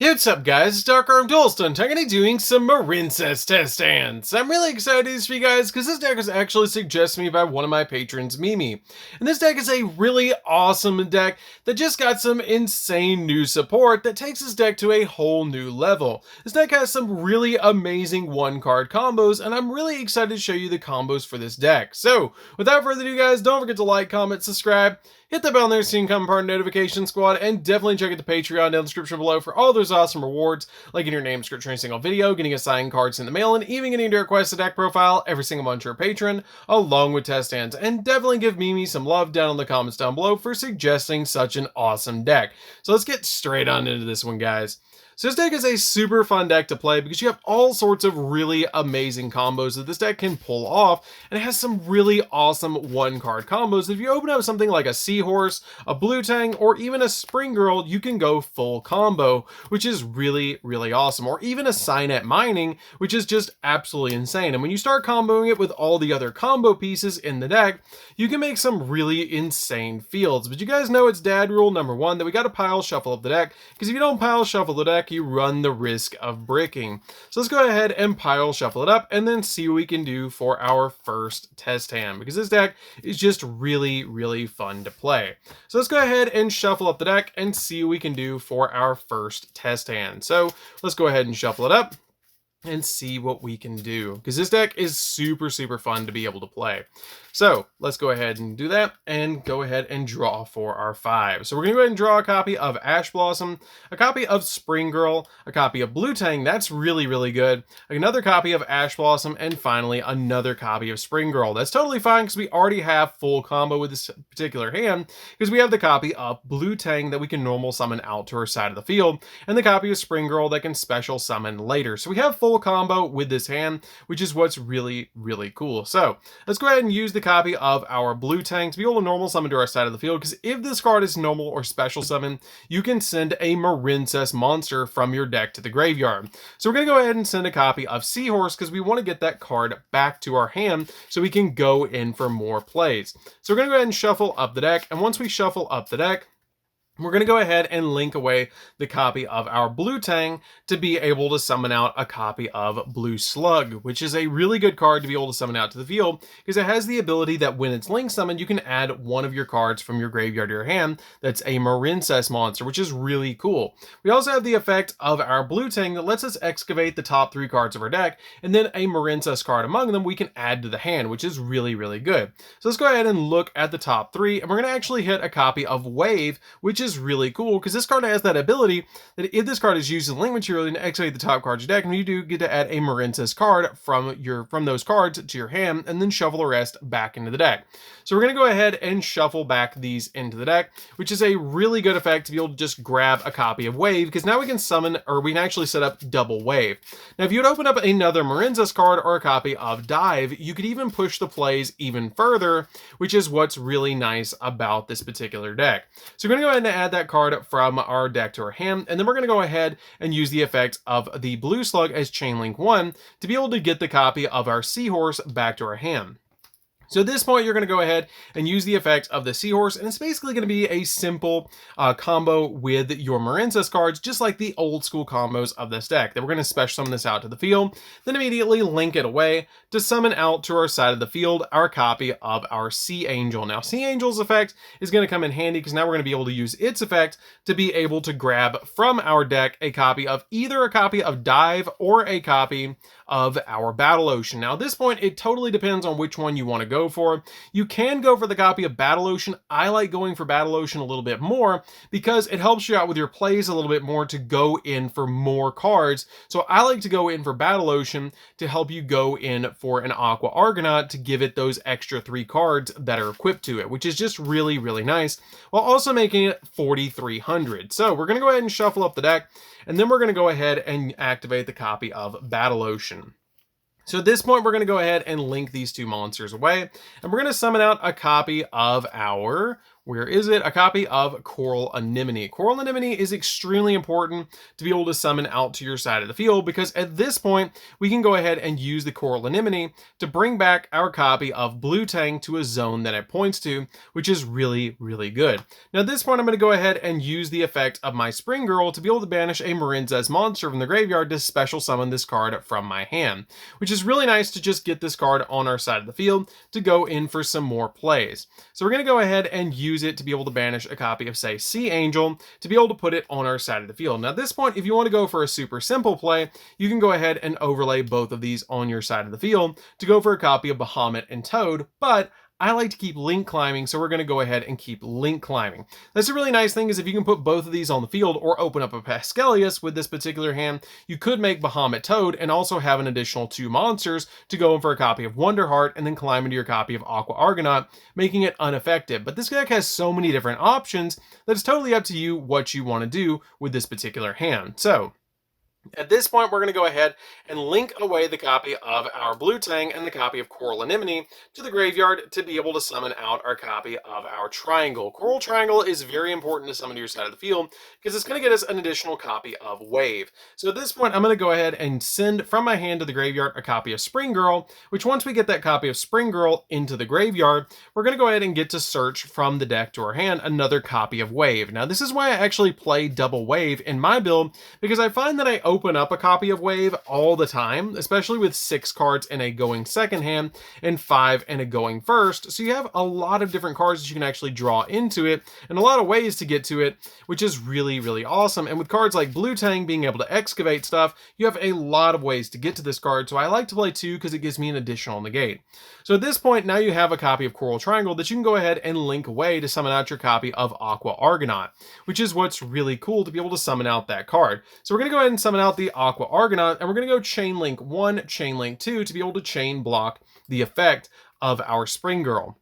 Hey, what's up guys, it's DarkArmedDuelist and I'm going to be doing some Marincess test hands. I'm really excited for you guys because this deck was actually suggested to me by one of my patrons, Mimi. And this deck is a really awesome deck that just got some insane new support that takes this deck to a whole new level. This deck has some really amazing one-card combos and I'm really excited to show you the combos for this deck. So, without further ado guys, don't forget to like, comment, subscribe, hit that bell there so you can become part of the notification squad, and definitely check out the Patreon down in the description below for all those awesome rewards, like getting your name description in every single video, getting assigned cards in the mail, and even getting to request a deck profile every single month you're a patron, along with test hands. And definitely give Mimi some love down in the comments down below for suggesting such an awesome deck. So let's get straight on into this one, guys. So this deck is a super fun deck to play because you have all sorts of really amazing combos that this deck can pull off, and it has some really awesome one-card combos. If you open up something like a Seahorse, a Blue Tang, or even a Spring Girl, you can go full combo, which is really, really awesome. Or even a Signet Mining, which is just absolutely insane. And when you start comboing it with all the other combo pieces in the deck, you can make some really insane fields. But you guys know it's dad rule number one that we got to pile shuffle up the deck, because if you don't pile shuffle the deck, you run the risk of breaking. So let's go ahead and pile shuffle it up and then see what we can do for our first test hand, because this deck is just really, really fun to play. So let's go ahead and shuffle up the deck and see what we can do for our first test hand. So let's go ahead and shuffle it up and see what we can do, because this deck is super, super fun to be able to play. So let's go ahead and do that and go ahead and draw for our 5. So we're going to go ahead and draw a copy of Ash Blossom, a copy of Spring Girl, a copy of Blue Tang, that's really, really good, another copy of Ash Blossom, and finally another copy of Spring Girl. That's totally fine because we already have full combo with this particular hand, because we have the copy of Blue Tang that we can normal summon out to our side of the field, and the copy of Spring Girl that can special summon later. So we have full combo with this hand, which is what's really, really cool. So let's go ahead and use the copy of our Blue Tang to be able to normal summon to our side of the field, because if this card is normal or special summon, you can send a Marincess monster from your deck to the graveyard. So we're going to go ahead and send a copy of Seahorse because we want to get that card back to our hand so we can go in for more plays. So we're going to go ahead and shuffle up the deck, and once we shuffle up the deck, we're going to go ahead and link away the copy of our Blue Tang to be able to summon out a copy of Blue Slug, which is a really good card to be able to summon out to the field because it has the ability that when it's link summoned, you can add one of your cards from your graveyard to your hand that's a Marincess monster, which is really cool. We also have the effect of our Blue Tang that lets us excavate the top 3 cards of our deck, and then a Marincess card among them we can add to the hand, which is really, really good. So let's go ahead and look at the top 3, and we're going to actually hit a copy of Wave, which is really cool because this card has that ability that if this card is used as link material, you can activate the top card of your deck, and you do get to add a Marincess card from those cards to your hand, and then shuffle the rest back into the deck. So we're going to go ahead and shuffle back these into the deck, which is a really good effect to be able to just grab a copy of Wave, because now we can summon, or we can actually set up double Wave. Now if you would open up another Marincess card or a copy of Dive, you could even push the plays even further, which is what's really nice about this particular deck. So we're going to go ahead and add that card from our deck to our hand, and then we're going to go ahead and use the effect of the Blue Slug as Chain Link 1 to be able to get the copy of our Seahorse back to our hand. So at this point, you're going to go ahead and use the effect of the Seahorse, and it's basically going to be a simple combo with your Marincess cards, just like the old school combos of this deck. That we're going to special summon this out to the field, then immediately link it away to summon out to our side of the field our copy of our Sea Angel. Now, Sea Angel's effect is going to come in handy because now we're going to be able to use its effect to be able to grab from our deck a copy of either a copy of Dive or a copy of our Battle Ocean. Now, at this point, it totally depends on which one you want to go for. You can go for the copy of Battle Ocean. I like going for Battle Ocean a little bit more because it helps you out with your plays a little bit more to go in for more cards. So I like to go in for Battle Ocean to help you go in for an Aqua Argonaut to give it those extra 3 cards that are equipped to it, which is just really, really nice, while also making it 4,300. So we're going to go ahead and shuffle up the deck, and then we're going to go ahead and activate the copy of Battle Ocean. So at this point, we're going to go ahead and link these 2 monsters away, and we're going to summon out a copy of our Where is it? A copy of Coral Anemone. Coral Anemone is extremely important to be able to summon out to your side of the field, because at this point, we can go ahead and use the Coral Anemone to bring back our copy of Blue Tang to a zone that it points to, which is really, really good. Now at this point, I'm going to go ahead and use the effect of my Spring Girl to be able to banish a Marincess monster from the graveyard to special summon this card from my hand, which is really nice to just get this card on our side of the field to go in for some more plays. So we're going to go ahead and use it to be able to banish a copy of, say, Sea Angel to be able to put it on our side of the field. Now at this point, if you want to go for a super simple play, you can go ahead and overlay both of these on your side of the field to go for a copy of Bahamut and Toad, but I like to keep link climbing, so we're going to go ahead and keep link climbing. That's a really nice thing, is if you can put both of these on the field or open up a Pascalius with this particular hand, you could make Bahamut Toad and also have an additional 2 monsters to go in for a copy of Wonderheart and then climb into your copy of Aqua Argonaut, making it ineffective. But this deck has so many different options that it's totally up to you what you want to do with this particular hand. So at this point, we're going to go ahead and link away the copy of our Blue Tang and the copy of Coral Anemone to the graveyard to be able to summon out our copy of our Triangle. Coral Triangle is very important to summon to your side of the field because it's going to get us an additional copy of Wave. So at this point, I'm going to go ahead and send from my hand to the graveyard a copy of Spring Girl, which once we get that copy of Spring Girl into the graveyard, we're going to go ahead and get to search from the deck to our hand another copy of Wave. Now, this is why I actually play double Wave in my build, because I find that I open up a copy of Wave all the time, especially with 6 cards in a going second hand and 5 in a going first. So you have a lot of different cards that you can actually draw into it and a lot of ways to get to it, which is really, really awesome. And with cards like Blue Tang being able to excavate stuff, you have a lot of ways to get to this card. So I like to play 2 because it gives me an additional negate. So at this point, now you have a copy of Coral Triangle that you can go ahead and link away to summon out your copy of Aqua Argonaut, which is what's really cool to be able to summon out that card. So we're going to go ahead and summon out the Aqua Argonaut, and we're going to go Chain Link 1, Chain Link 2 to be able to chain block the effect of our Spring Girl,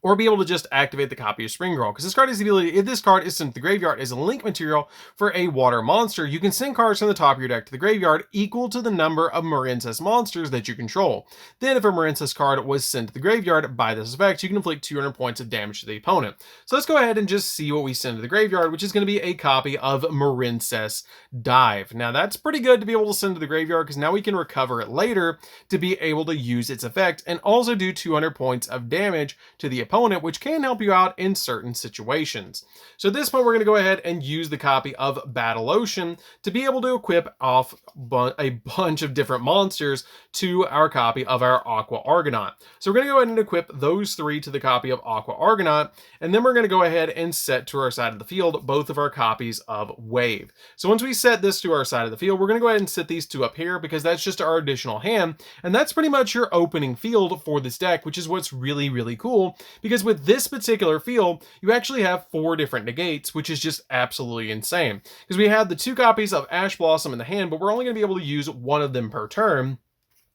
or be able to just activate the copy of Spring Girl, because this card has the ability, if this card is sent to the graveyard as a link material for a water monster, you can send cards from the top of your deck to the graveyard equal to the number of Marincess monsters that you control. Then if a Marincess card was sent to the graveyard by this effect, you can inflict 200 points of damage to the opponent. So let's go ahead and just see what we send to the graveyard, which is going to be a copy of Marincess Dive. Now that's pretty good to be able to send to the graveyard, because now we can recover it later to be able to use its effect and also do 200 points of damage to the opponent, which can help you out in certain situations. So at this point, we're going to go ahead and use the copy of Battle Ocean to be able to equip off a bunch of different monsters to our copy of our Aqua Argonaut. So we're going to go ahead and equip those 3 to the copy of Aqua Argonaut, and then we're going to go ahead and set to our side of the field both of our copies of Wave. So once we set this to our side of the field, we're going to go ahead and set these 2 up here, because that's just our additional hand, and that's pretty much your opening field for this deck, which is what's really, really cool, because with this particular field, you actually have 4 different negates, which is just absolutely insane, because we have the 2 copies of Ash Blossom in the hand, but we're only going to be able to use 1 of them per turn.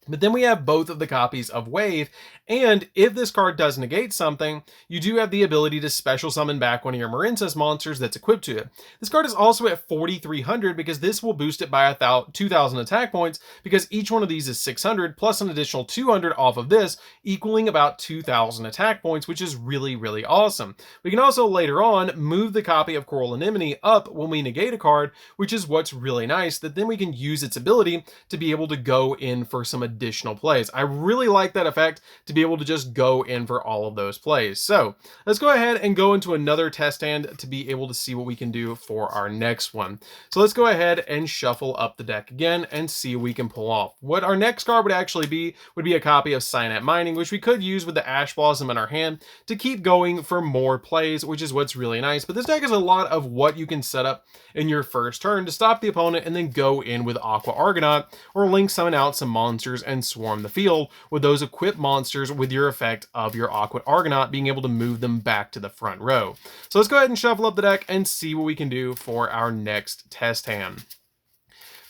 But then we have both of the copies of Wave, and if this card does negate something, you do have the ability to special summon back one of your Marincess monsters that's equipped to it. This card is also at 4,300 because this will boost it by 2,000 attack points, because each one of these is 600 plus an additional 200 off of this, equaling about 2,000 attack points, which is really, really awesome. We can also later on move the copy of Coral Anemone up when we negate a card, which is what's really nice, that then we can use its ability to be able to go in for some additional plays. I really like that effect to be able to just go in for all of those plays. So let's go ahead and go into another test hand to be able to see what we can do for our next one. So let's go ahead and shuffle up the deck again and see what we can pull off. What our next card would actually be would be a copy of Cyanide Mining, which we could use with the Ash Blossom in our hand to keep going for more plays, which is what's really nice. But this deck has a lot of what you can set up in your first turn to stop the opponent and then go in with Aqua Argonaut, or link summon out some monsters and swarm the field with those equipped monsters with your effect of your Aqua Argonaut being able to move them back to the front row. So let's go ahead and shuffle up the deck and see what we can do for our next test hand.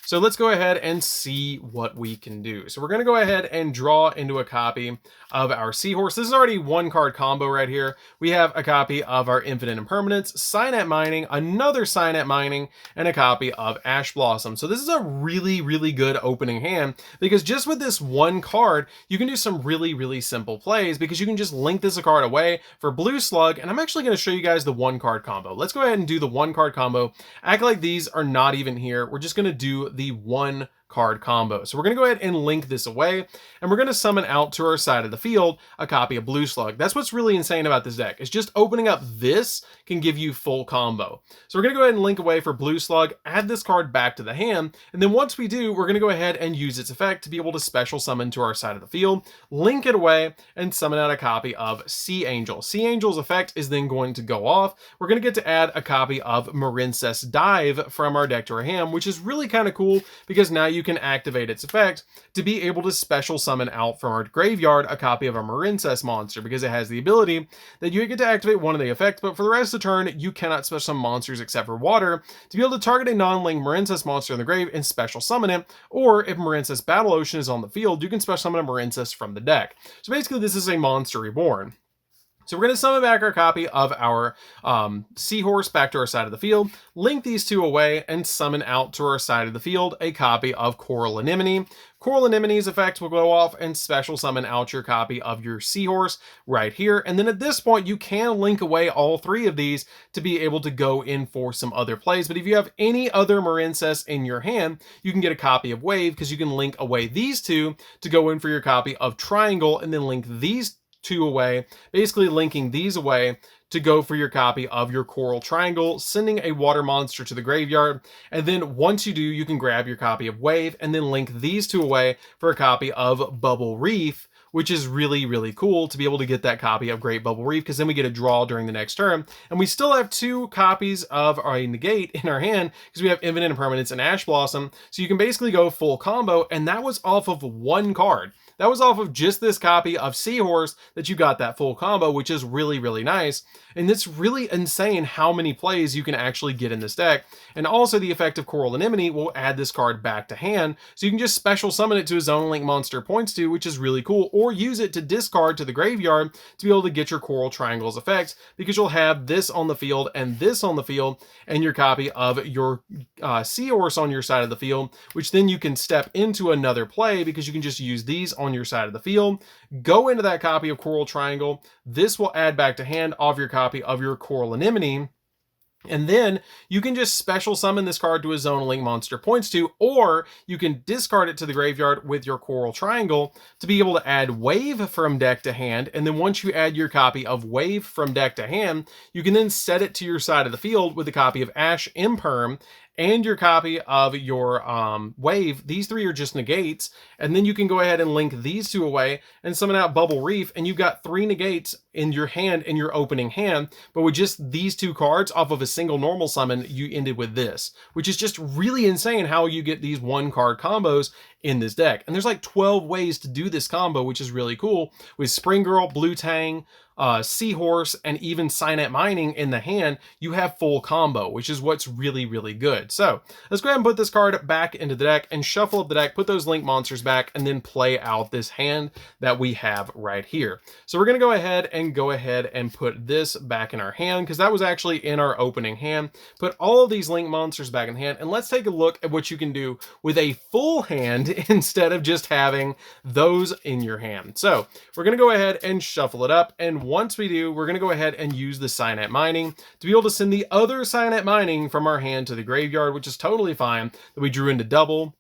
So let's go ahead and see what we can do. So we're going to go ahead and draw into a copy of our Seahorse. This is already one card combo right here. We have a copy of our Infinite Impermanence, Signet Mining, another Signet Mining, and a copy of Ash Blossom. So this is a really, really good opening hand, because just with this one card, you can do some really, really simple plays, because you can just link this card away for Blue Slug. And I'm actually going to show you guys the one card combo. Let's go ahead and do the one card combo. Act like these are not even here. We're just going to do the one card combo. So we're going to go ahead and link this away, and we're going to summon out to our side of the field a copy of Blue Slug. That's what's really insane about this deck. It's just opening up this can give you full combo. So we're going to go ahead and link away for Blue Slug, add this card back to the hand, and then once we do, we're going to go ahead and use its effect to be able to special summon to our side of the field, link it away, and summon out a copy of Sea Angel. Sea Angel's effect is then going to go off. We're going to get to add a copy of Marincess Dive from our deck to our hand, which is really kind of cool, because now you can activate its effect to be able to special summon out from our graveyard a copy of a Marincess monster, because it has the ability that you get to activate one of the effects, but for the rest of the turn, you cannot special summon monsters except for water, to be able to target a non-link Marincess monster in the grave and special summon it, or if Marincess Battle Ocean is on the field, you can special summon a Marincess from the deck. So basically, this is a monster reborn. So we're going to summon back our copy of our Seahorse back to our side of the field, link these two away, and summon out to our side of the field a copy of Coral Anemone. Coral Anemone's effect will go off and special summon out your copy of your Seahorse right here. And then at this point, you can link away all three of these to be able to go in for some other plays. But if you have any other Marincess in your hand, you can get a copy of Wave, because you can link away these two to go in for your copy of Triangle, and then link these two away, basically linking these away to go for your copy of your Coral Triangle, sending a water monster to the graveyard. And then once you do, you can grab your copy of Wave and then link these two away for a copy of Bubble Reef, which is really, really cool to be able to get that copy of Great Bubble Reef, because then we get a draw during the next turn. And we still have two copies of our negate in our hand, because we have Infinite Impermanence and Ash Blossom. So you can basically go full combo, and that was off of one card. That was off of just this copy of Seahorse that you got that full combo, which is really, really nice. And it's really insane how many plays you can actually get in this deck. And also the effect of Coral Anemone will add this card back to hand, so you can just special summon it to a Zone Link monster points to, which is really cool, or use it to discard to the graveyard to be able to get your Coral Triangle's effect, because you'll have this on the field and this on the field, and your copy of your Seahorse on your side of the field, which then you can step into another play, because you can just use these on your side of the field, go into that copy of Coral Triangle. This will add back to hand of your copy of your Coral Anemone, and then you can just special summon this card to a Zone Link monster points to, or you can discard it to the graveyard with your Coral Triangle to be able to add Wave from deck to hand. And then once you add your copy of Wave from deck to hand, you can then set it to your side of the field with a copy of Ash Imperm and your copy of your Wave. These three are just negates, and then you can go ahead and link these two away and summon out Bubble Reef, and you've got three negates in your hand, in your opening hand. But with just these two cards off of a single normal summon, you ended with this, which is just really insane how you get these one card combos in this deck. And there's like 12 ways to do this combo, which is really cool, with Spring Girl, Blue Tang, Seahorse, and even Signet Mining in the hand. You have full combo, which is what's really, really good. So let's go ahead and put this card back into the deck and shuffle up the deck, put those link monsters back, and then play out this hand that we have right here. So we're going to go ahead and put this back in our hand, because that was actually in our opening hand. Put all of these link monsters back in hand, and let's take a look at what you can do with a full hand instead of just having those in your hand. So we're going to go ahead and shuffle it up, and once we do, we're going to go ahead and use the Signet Mining to be able to send the other Signet Mining from our hand to the graveyard, which is totally fine, that we drew into double.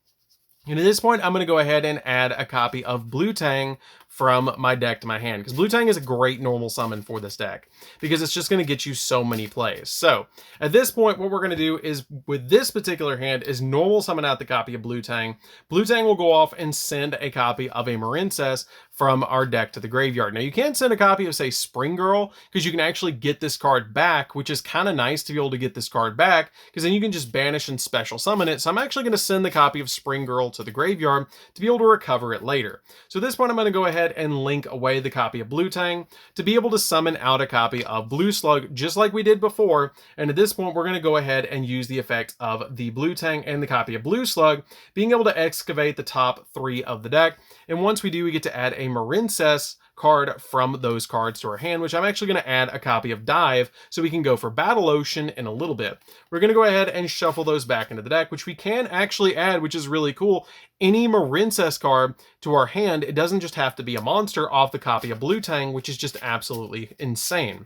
And at this point, I'm going to go ahead and add a copy of Blue Tang from my deck to my hand, because Blue Tang is a great normal summon for this deck, because it's just going to get you so many plays. So at this point, what we're going to do is, with this particular hand, is normal summon out the copy of Blue Tang. Blue Tang will go off and send a copy of a Marincess from our deck to the graveyard. Now you can send a copy of, say, Spring Girl, because you can actually get this card back, which is kind of nice to be able to get this card back, because then you can just banish and special summon it. So I'm actually going to send the copy of Spring Girl to the graveyard to be able to recover it later. So at this point, I'm going to go ahead and link away the copy of Blue Tang to be able to summon out a copy of Blue Slug, just like we did before. And at this point, we're going to go ahead and use the effect of the Blue Tang and the copy of Blue Slug, being able to excavate the top 3 of the deck. And once we do, we get to add a Marincess card from those cards to our hand, which I'm actually going to add a copy of Dive so we can go for Battle Ocean in a little bit. We're going to go ahead and shuffle those back into the deck, which we can actually add, which is really cool. Any Marincess card to our hand, it doesn't just have to be a monster off the copy of Blue Tang, which is just absolutely insane.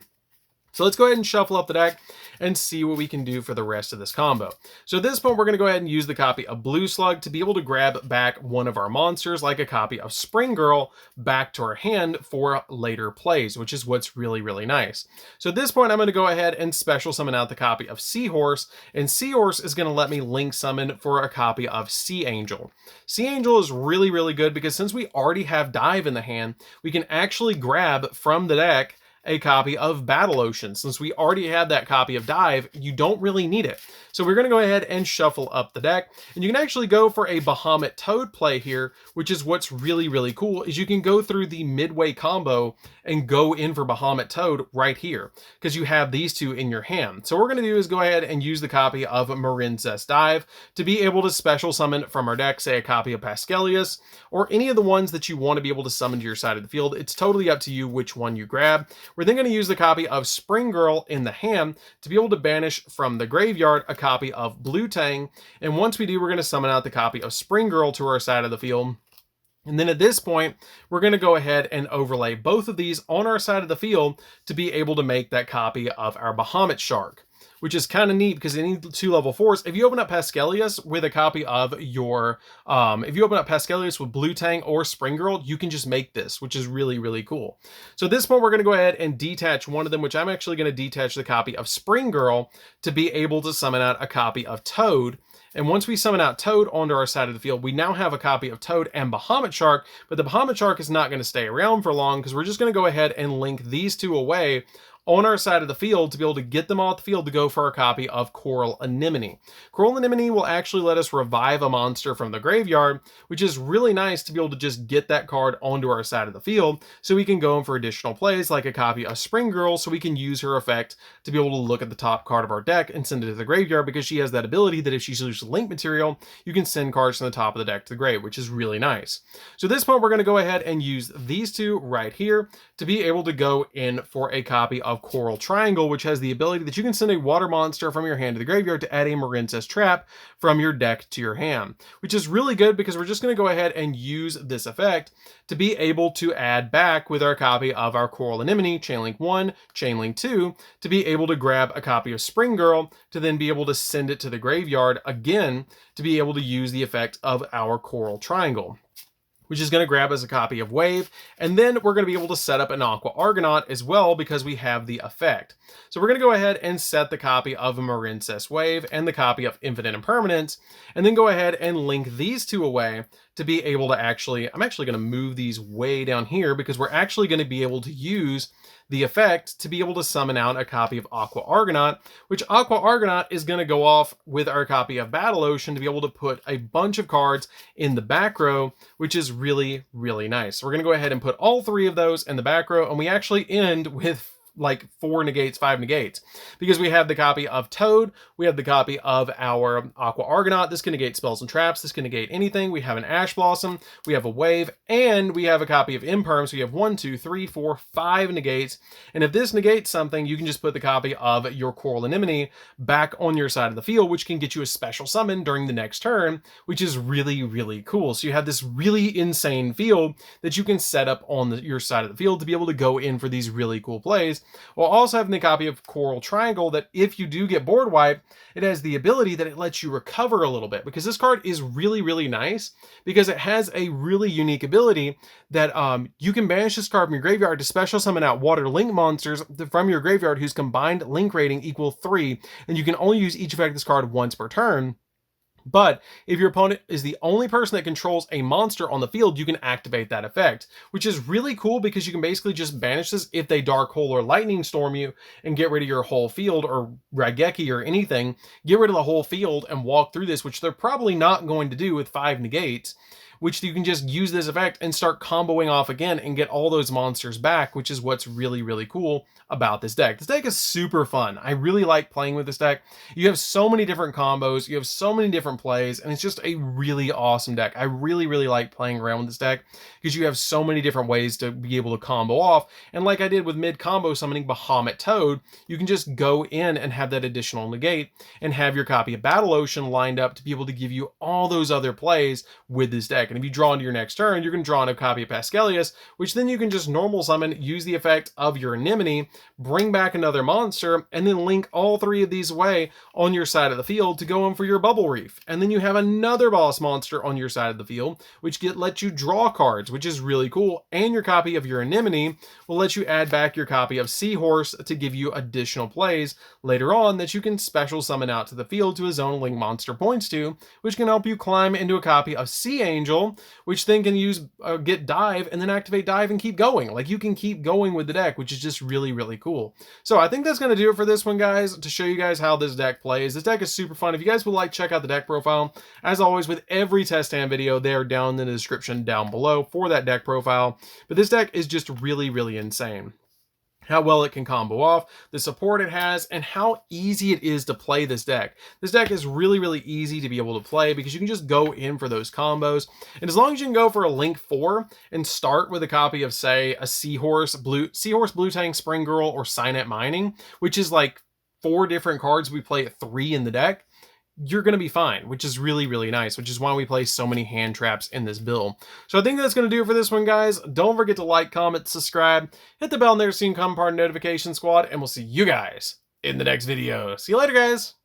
So let's go ahead and shuffle up the deck and see what we can do for the rest of this combo. So at this point, we're going to go ahead and use the copy of Blue Slug to be able to grab back one of our monsters, like a copy of Spring Girl, back to our hand for later plays, which is what's really, really nice. So at this point, I'm going to go ahead and special summon out the copy of Seahorse, and Seahorse is going to let me link summon for a copy of Sea Angel. Sea Angel is really, really good because since we already have Dive in the hand, we can actually grab from the deck a copy of Battle Ocean. Since we already had that copy of Dive, you don't really need it. So we're going to go ahead and shuffle up the deck, and you can actually go for a Bahamut Toad play here, which is what's really, really cool, is you can go through the midway combo and go in for Bahamut Toad right here, because you have these two in your hand. So what we're going to do is go ahead and use the copy of Marincess Dive to be able to special summon from our deck, say a copy of Pascalius, or any of the ones that you want to be able to summon to your side of the field. It's totally up to you which one you grab. We're then going to use the copy of Spring Girl in the hand to be able to banish from the graveyard a copy of Blue Tang. And once we do, we're going to summon out the copy of Spring Girl to our side of the field. And then at this point, we're going to go ahead and overlay both of these on our side of the field to be able to make that copy of our Bahamut Shark, which is kind of neat because any 2 level 4s, if you open up Pascalius with a copy of your, if you open up Pascalius with Blue Tang or Spring Girl, you can just make this, which is really, really cool. So at this point, we're going to go ahead and detach one of them, which I'm actually going to detach the copy of Spring Girl to be able to summon out a copy of Toad. And once we summon out Toad onto our side of the field, we now have a copy of Toad and Bahamut Shark, but the Bahamut Shark is not going to stay around for long because we're just going to go ahead and link these two away on our side of the field to be able to get them off the field to go for a copy of Coral Anemone. Coral Anemone will actually let us revive a monster from the graveyard, which is really nice to be able to just get that card onto our side of the field so we can go in for additional plays like a copy of Spring Girl so we can use her effect to be able to look at the top card of our deck and send it to the graveyard because she has that ability that if she uses link material, you can send cards from the top of the deck to the grave, which is really nice. So at this point, we're going to go ahead and use these two right here to be able to go in for a copy of Coral Triangle, which has the ability that you can send a water monster from your hand to the graveyard to add a Marincess trap from your deck to your hand, which is really good because we're just going to go ahead and use this effect to be able to add back with our copy of our Coral Anemone, Chainlink 1, Chainlink 2, to be able to grab a copy of Spring Girl to then be able to send it to the graveyard again to be able to use the effect of our Coral Triangle, which is going to grab as a copy of Wave, and then we're going to be able to set up an Aqua Argonaut as well because we have the effect. So we're going to go ahead and set the copy of a Marincess Wave and the copy of Infinite Impermanence, and then go ahead and link these two away to be able to actually, I'm actually going to move these way down here because we're actually going to be able to use the effect to be able to summon out a copy of Aqua Argonaut, which Aqua Argonaut is going to go off with our copy of Battle Ocean to be able to put a bunch of cards in the back row, which is really, really nice. So we're going to go ahead and put all 3 of those in the back row, and we actually end with like 4 negates, 5 negates, because we have the copy of Toad, we have the copy of our Aqua Argonaut. This can negate spells and traps, this can negate anything. We have an Ash Blossom, we have a Wave, and we have a copy of Imperm. So you have 1, 2, 3, 4, 5 negates. And if this negates something, you can just put the copy of your Coral Anemone back on your side of the field, which can get you a special summon during the next turn, which is really, really cool. So you have this really insane field that you can set up on your side of the field to be able to go in for these really cool plays, while also having the copy of Coral Triangle that if you do get board wiped, it has the ability that it lets you recover a little bit, because this card is really, really nice because it has a really unique ability that you can banish this card from your graveyard to special summon out water link monsters from your graveyard whose combined link rating equals 3, and you can only use each effect of this card once per turn. But if your opponent is the only person that controls a monster on the field, you can activate that effect, which is really cool because you can basically just banish this if they Dark Hole or Lightning Storm you and get rid of your whole field, or Raigeki or anything, get rid of the whole field and walk through this, which they're probably not going to do with 5 negates, which you can just use this effect and start comboing off again and get all those monsters back, which is what's really, really cool about this deck. This deck is super fun. I really like playing with this deck. You have so many different combos, you have so many different plays, and it's just a really awesome deck. I really, really like playing around with this deck because you have so many different ways to be able to combo off. And like I did with mid-combo summoning Bahamut Toad, you can just go in and have that additional negate and have your copy of Battle Ocean lined up to be able to give you all those other plays with this deck. And if you draw into your next turn, you're going to draw in a copy of Pascalius, which then you can just normal summon, use the effect of your Anemone, bring back another monster, and then link all 3 of these away on your side of the field to go in for your Bubble Reef. And then you have another boss monster on your side of the field, which lets you draw cards, which is really cool. And your copy of your Anemone will let you add back your copy of Seahorse to give you additional plays later on that you can special summon out to the field to a zone link monster points to, which can help you climb into a copy of Sea Angel, which then can use get dive and then activate dive and keep going. Like, you can keep going with the deck, which is just really, really cool. So I think that's going to do it for this one, guys, to show you guys how this deck plays. This deck is super fun. If you guys would like, check out the deck profile. As always, with every test stand video, they're down in the description down below for that deck profile. But this deck is just really, really insane. How well it can combo off, the support it has, and how easy it is to play this deck. This deck is really, really easy to be able to play because you can just go in for those combos. And as long as you can go for a Link 4 and start with a copy of, say, a Seahorse, Blue Tang, Spring Girl, or Signet Mining, which is like 4 different cards we play at 3 in the deck, you're going to be fine, which is really, really nice, which is why we play so many hand traps in this build. So I think that's going to do it for this one, guys. Don't forget to like, comment, subscribe, hit the bell and there so you can become part of Notification Squad, and we'll see you guys in the next video. See you later, guys.